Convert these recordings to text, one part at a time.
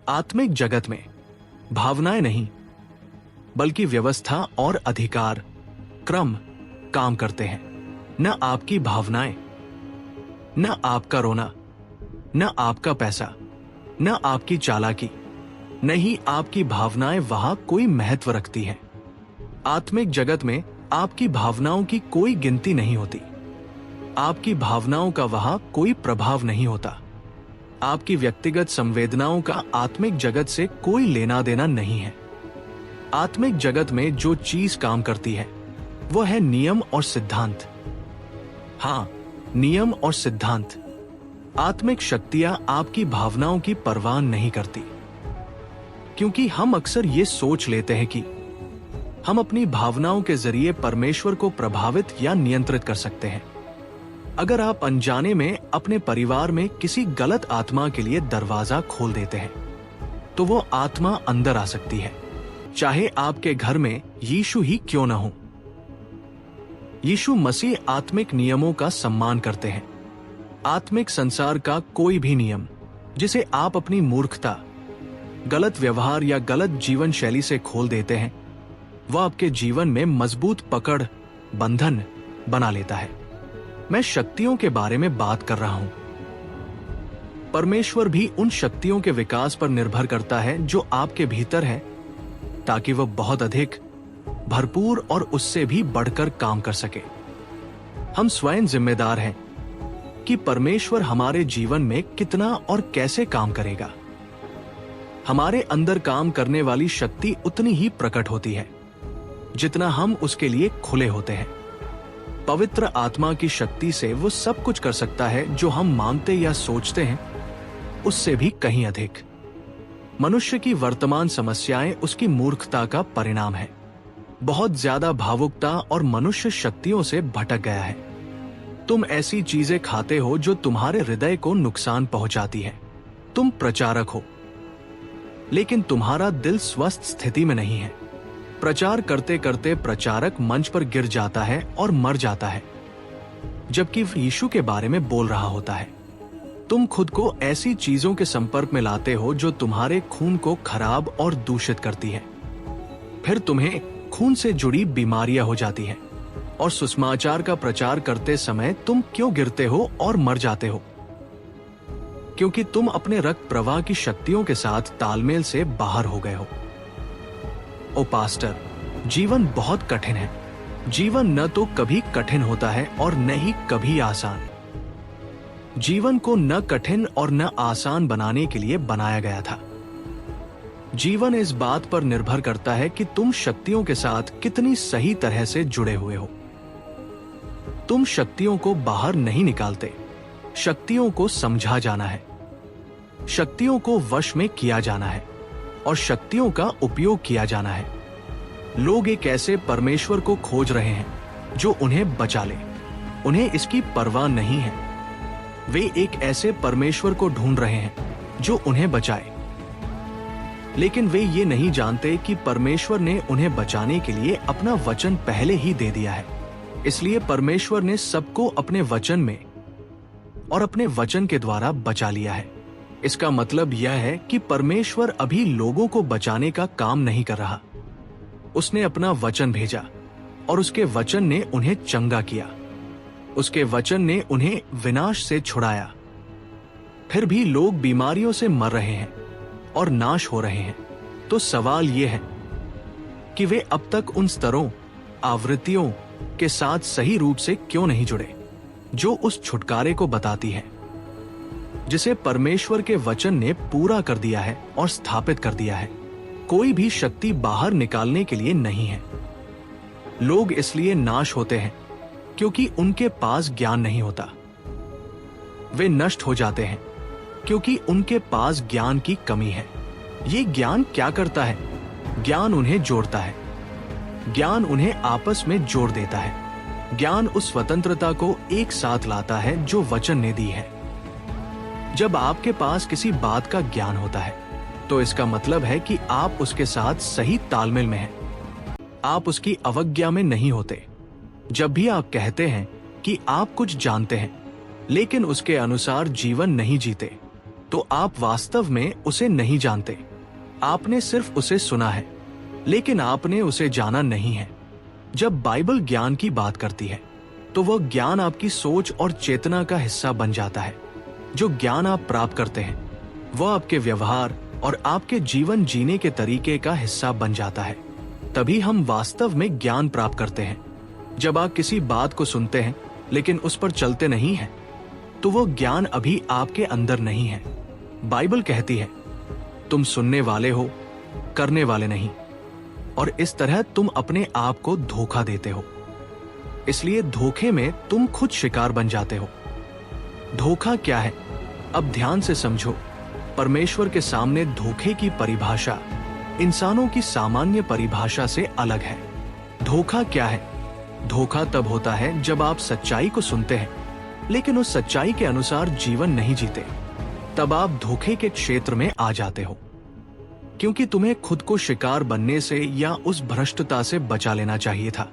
आत्मिक जगत में भावनाएं नहीं बल्कि व्यवस्था और अधिकार क्रम काम करते हैं। न आपकी भावनाएं, न आपका रोना, न आपका पैसा, न आपकी चालाकी, नहीं आपकी भावनाएं वहां कोई महत्व रखती हैं। आत्मिक जगत में आपकी भावनाओं की कोई गिनती नहीं होती। आपकी भावनाओं का वहां कोई प्रभाव नहीं होता। आपकी व्यक्तिगत संवेदनाओं का आत्मिक जगत से कोई लेना देना नहीं है। आत्मिक जगत में जो चीज काम करती है वो है नियम और सिद्धांत। हां, नियम और सिद्धांत। आत्मिक शक्तियां आपकी भावनाओं की परवाह नहीं करती, क्योंकि हम अक्सर ये सोच लेते हैं कि हम अपनी भावनाओं के जरिए परमेश्वर को प्रभावित या नियंत्रित कर सकते हैं। अगर आप अनजाने में अपने परिवार में किसी गलत आत्मा के लिए दरवाजा खोल देते हैं, तो वो आत्मा अंदर आ सकती है, चाहे आपके घर में यीशु ही क्यों न हो। यीशु मसीह आत्मिक नियमों का सम्मान करते हैं। आत्मिक संसार का कोई भी नियम जिसे आप अपनी मूर्खता, गलत व्यवहार या गलत जीवन शैली से खोल देते हैं, वह आपके जीवन में मजबूत पकड़ बंधन बना लेता है। मैं शक्तियों के बारे में बात कर रहा हूं। परमेश्वर भी उन शक्तियों के विकास पर निर्भर करता है जो आपके भीतर है, ताकि वह बहुत अधिक, भरपूर और उससे भी बढ़कर काम कर सके। हम स्वयं जिम्मेदार हैं कि परमेश्वर हमारे जीवन में कितना और कैसे काम करेगा। हमारे अंदर काम करने वाली शक्ति उतनी ही प्रकट होती है जितना हम उसके लिए खुले होते हैं। पवित्र आत्मा की शक्ति से वो सब कुछ कर सकता है जो हम मांगते या सोचते हैं, उससे भी कहीं अधिक। मनुष्य की वर्तमान समस्याएं उसकी मूर्खता का परिणाम है। बहुत ज्यादा भावुकता और मनुष्य शक्तियों से भटक गया है। तुम ऐसी चीजें खाते हो जो तुम्हारे हृदय को नुकसान पहुंचाती है। तुम प्रचारक हो, लेकिन तुम्हारा दिल स्वस्थ स्थिति में नहीं है। प्रचार करते करते प्रचारक मंच पर गिर जाता है और मर जाता है, जबकि यीशु के बारे में बोल रहा होता है। तुम खुद को ऐसी चीजों के संपर्क में लाते हो जो तुम्हारे खून को खराब और दूषित करती है। फिर तुम्हें खून से जुड़ी बीमारियां हो जाती हैं, और सुसमाचार का प्रचार करते समय तुम क्यों गिरते हो और मर जाते हो? क्योंकि तुम अपने रक्त प्रवाह की शक्तियों के साथ तालमेल से बाहर हो गए हो। ओ पास्टर, जीवन बहुत कठिन है। जीवन न तो कभी कठिन होता है और न ही कभी आसान। जीवन को न कठिन और न आसान बनाने के लिए बनाया गया था। जीवन इस बात पर निर्भर करता है कि तुम शक्तियों के साथ कितनी सही तरह से जुड़े हुए हो। तुम शक्तियों को बाहर नहीं निकालते, शक्तियों को समझा जाना है, शक्तियों को वश में किया जाना है और शक्तियों का उपयोग किया जाना है। लोग एक ऐसे परमेश्वर को खोज रहे हैं जो उन्हें बचा ले। उन्हें इसकी परवाह नहीं है। वे एक ऐसे परमेश्वर को ढूंढ रहे हैं जो उन्हें बचाए, लेकिन वे ये नहीं जानते कि परमेश्वर ने उन्हें बचाने के लिए अपना वचन पहले ही दे दिया है। इसलिए परमेश्वर ने सबको अपने वचन में और अपने वचन के द्वारा बचा लिया है। इसका मतलब यह है कि परमेश्वर अभी लोगों को बचाने का काम नहीं कर रहा। उसने अपना वचन भेजा और उसके वचन ने उन्हें चंगा किया। उसके वचन ने उन्हें विनाश से छुड़ाया। फिर भी लोग बीमारियों से मर रहे हैं और नाश हो रहे हैं। तो सवाल यह है कि वे अब तक उन स्तरों, आवृत्तियों के साथ सही रूप से क्यों नहीं जुड़े जो उस छुटकारे को बताती है, जिसे परमेश्वर के वचन ने पूरा कर दिया है और स्थापित कर दिया है। कोई भी शक्ति बाहर निकालने के लिए नहीं है। लोग इसलिए नाश होते हैं क्योंकि उनके पास ज्ञान नहीं होता। वे नष्ट हो जाते हैं क्योंकि उनके पास ज्ञान की कमी है। ये ज्ञान क्या करता है? ज्ञान उन्हें जोड़ता है। ज्ञान उन्हें आपस में जोड़ देता है। ज्ञान उस स्वतंत्रता को एक साथ लाता है जो वचन ने दी है। जब आपके पास किसी बात का ज्ञान होता है, तो इसका मतलब है कि आप उसके साथ सही तालमेल में हैं। आप उसकी अवज्ञा में नहीं होते। जब भी आप कहते हैं कि आप कुछ जानते हैं, लेकिन उसके अनुसार जीवन नहीं जीते, तो आप वास्तव में उसे नहीं जानते। आपने सिर्फ उसे सुना है, लेकिन आपने उसे जाना नहीं है। जब बाइबल ज्ञान की बात करती है तो वह ज्ञान आपकी सोच और चेतना का हिस्सा बन जाता है। जो ज्ञान आप प्राप्त करते हैं वह आपके व्यवहार और आपके जीवन जीने के तरीके का हिस्सा बन जाता है। तभी हम वास्तव में ज्ञान प्राप्त करते हैं। जब आप किसी बात को सुनते हैं लेकिन उस पर चलते नहीं हैं, तो वो ज्ञान अभी आपके अंदर नहीं है। बाइबल कहती है, तुम सुनने वाले हो, करने वाले नहीं, और इस तरह तुम अपने आप को धोखा देते हो। इसलिए धोखे में तुम खुद शिकार बन जाते हो। धोखा क्या है? अब ध्यान से समझो। परमेश्वर के सामने धोखे की परिभाषा इंसानों की सामान्य परिभाषा से अलग है। धोखा क्या है? धोखा तब होता है जब आप सच्चाई को सुनते हैं लेकिन उस सच्चाई के अनुसार जीवन नहीं जीते। तब आप धोखे के क्षेत्र में आ जाते हो, क्योंकि तुम्हें खुद को शिकार बनने से या उस भ्रष्टता से बचा लेना चाहिए था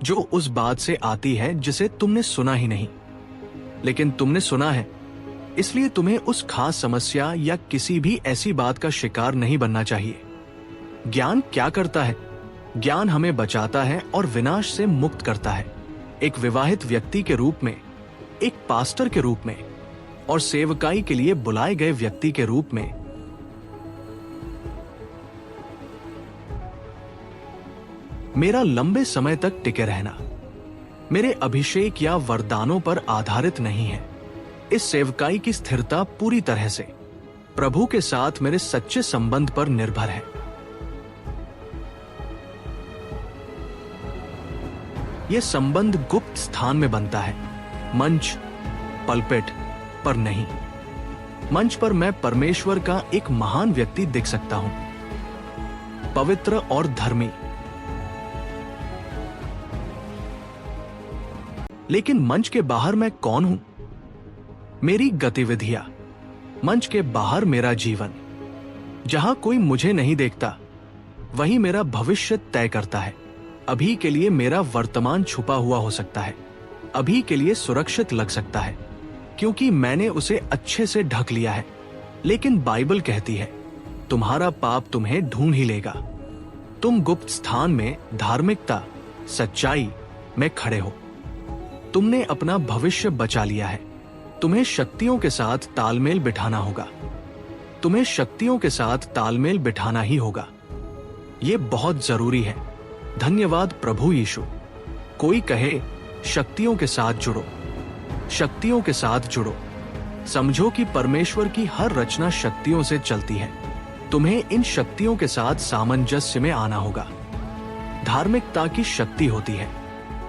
जो उस बात से आती है जिसे तुमने सुना ही नहीं। लेकिन तुमने सुना है, इसलिए तुम्हें उस खास समस्या या किसी भी ऐसी बात का शिकार नहीं बनना चाहिए। ज्ञान क्या करता है? ज्ञान हमें बचाता है और विनाश से मुक्त करता है। एक विवाहित व्यक्ति के रूप में, एक पास्टर के रूप में और सेवकाई के लिए बुलाए गए व्यक्ति के रूप में मेरा लंबे समय तक टिके रहना मेरे अभिषेक या वरदानों पर आधारित नहीं है। इस सेवकाई की स्थिरता पूरी तरह से प्रभु के साथ मेरे सच्चे संबंध पर निर्भर है। यह संबंध गुप्त स्थान में बनता है, मंच, पलपेट पर नहीं। मंच पर मैं परमेश्वर का एक महान व्यक्ति दिख सकता हूं, पवित्र और धर्मी। लेकिन मंच के बाहर मैं कौन हूं? मेरी गतिविधियां। मंच के बाहर मेरा जीवन। जहां कोई मुझे नहीं देखता, वही मेरा भविष्य तय करता है। अभी के लिए मेरा वर्तमान छुपा हुआ हो सकता है, अभी के लिए सुरक्षित लग सकता है, क्योंकि मैंने उसे अच्छे से ढक लिया है। लेकिन बाइबल कहती है, तुम्हारा पाप तुम्हें ढूंढ ही लेगा। तुम गुप्त स्थान में धार्मिकता, सच्चाई में खड़े हो। तुमने अपना भविष्य बचा लिया है। तुम्हें शक्तियों के साथ तालमेल बिठाना होगा। तुम्हें शक्तियों के साथ तालमेल बिठाना ही होगा। यह बहुत जरूरी है। धन्यवाद प्रभु यीशु। कोई कहे, शक्तियों के साथ जुड़ो, शक्तियों के साथ जुड़ो। समझो कि परमेश्वर की हर रचना शक्तियों से चलती है। तुम्हें इन शक्तियों के साथ सामंजस्य में आना होगा। धार्मिकता की शक्ति होती है,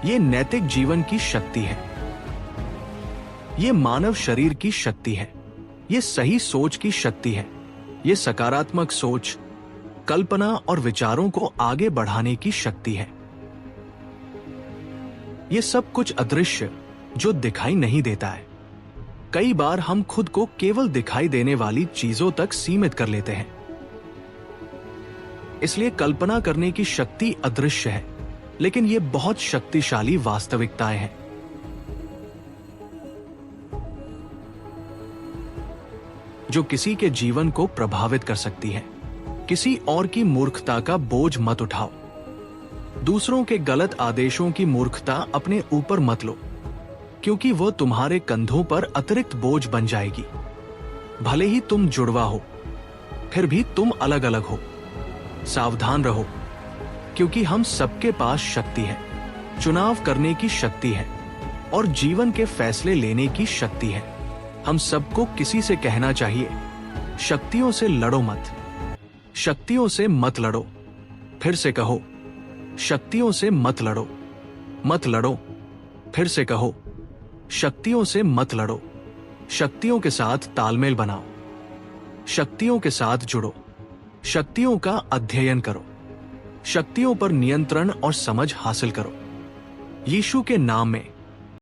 ये नैतिक जीवन की शक्ति है, ये मानव शरीर की शक्ति है, ये सही सोच की शक्ति है, ये सकारात्मक सोच, कल्पना और विचारों को आगे बढ़ाने की शक्ति है। ये सब कुछ अदृश्य जो दिखाई नहीं देता है। कई बार हम खुद को केवल दिखाई देने वाली चीजों तक सीमित कर लेते हैं। इसलिए कल्पना करने की शक्ति अदृश्य है, लेकिन ये बहुत शक्तिशाली वास्तविकताएं हैं। जो किसी के जीवन को प्रभावित कर सकती है। किसी और की मूर्खता का बोझ मत उठाओ। दूसरों के गलत आदेशों की मूर्खता अपने ऊपर मत लो, क्योंकि वो तुम्हारे कंधों पर अतिरिक्त बोझ बन जाएगी। भले ही तुम जुड़वा हो, फिर भी तुम अलग अलग हो। सावधान रहो, क्योंकि हम सबके पास शक्ति है, चुनाव करने की शक्ति है और जीवन के फैसले लेने की शक्ति है। हम सबको किसी से कहना चाहिए, शक्तियों से लड़ो मत, शक्तियों से मत लड़ो। फिर से कहो, शक्तियों से मत लड़ो, मत लड़ो। फिर से कहो, शक्तियों से मत लड़ो। शक्तियों के साथ तालमेल बनाओ, शक्तियों के साथ जुड़ो, शक्तियों का अध्ययन करो, शक्तियों पर नियंत्रण और समझ हासिल करो। यीशु के नाम में